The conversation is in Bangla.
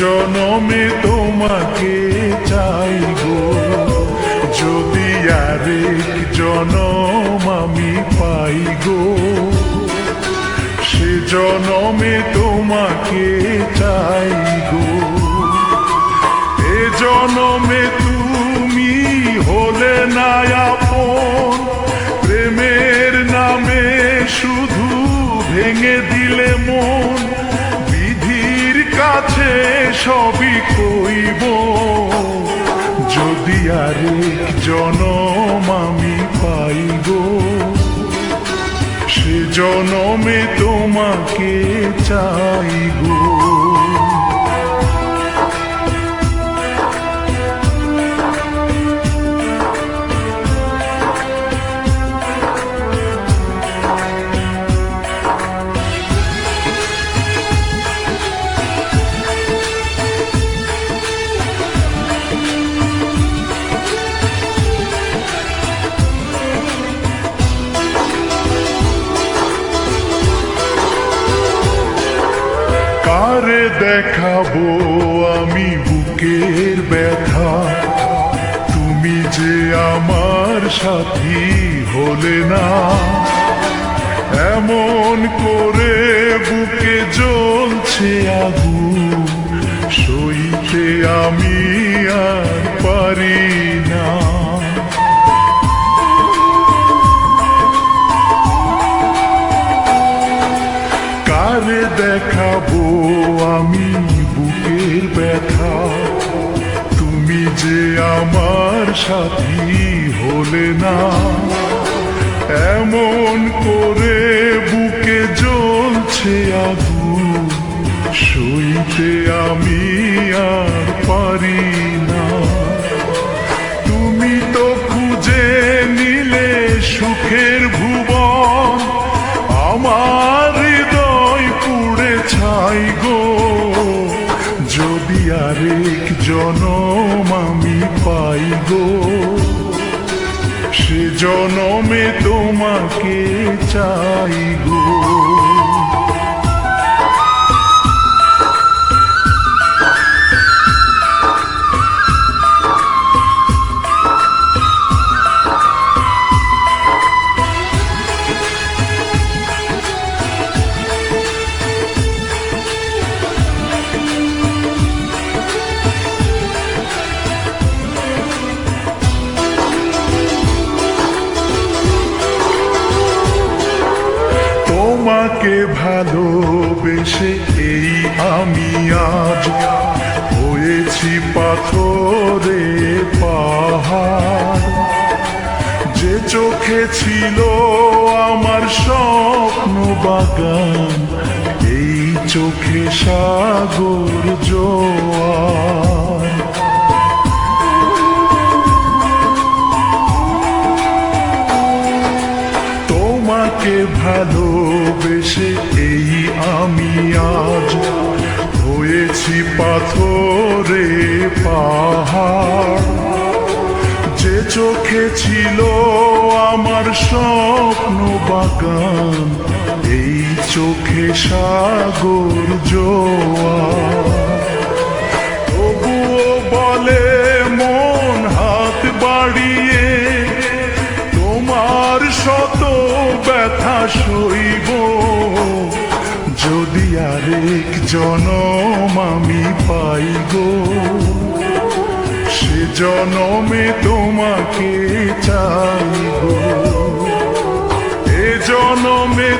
জনমে তোমাকে চাই গো, যদি আরেক জনম আমি পাই গো, সে জনমে তোমাকে চাই গো। এ জনমে তুমি হলে না আপন, প্রেমের নামে শুধু ভেঙে দিলে মন, বিধির কাছে সবই কইব, যদি আরেক জনম আমি পাই গো, সে জনমে তোমাকে চাই গো। কারে দেখাবো আমি বুকের ব্যথা, তুমি যে আমার সাথী হলে না, এমন করে বুকে জ্বলছে আগুন, সইতে আমি আর পারি না। কারে দেখাবো আমি বুকের ব্যথা, তুমি যে আমার সাথী হলে না, এমন করে বুকে জ্বলছে আগুন, সইতে আমি আর পারি না। তুমি তো খুঁজে নিলে সুখের ভুবন, আমার হৃদয় পুড়ে ছাই গো, যদি আরেক জনম আমি পাই গো, সে জনমে তোমাকে চাই গো। তোমাকে ভালোবেসে এই আমি আজ হয়েছি পাথরে পাহাড়, যে চোখে ছিল আমার স্বপ্ন বাগান, এই চোখে সাগর জোয়ার। তোমাকে ভালোবেসে এই আমি আজ হয়েছি পাথরে পাহাড়, যে চোখে ছিল আমার স্বপ্ন বাগান, এই চোখে সাগর জোয়ার। তবুও বলে মন হাত বাড়িয়ে, তোমার শত ব্যথা সইব, যদি আরেক জনম আমি পাই গো, সে জনমে তোমাকে চাই গো। এ জনমে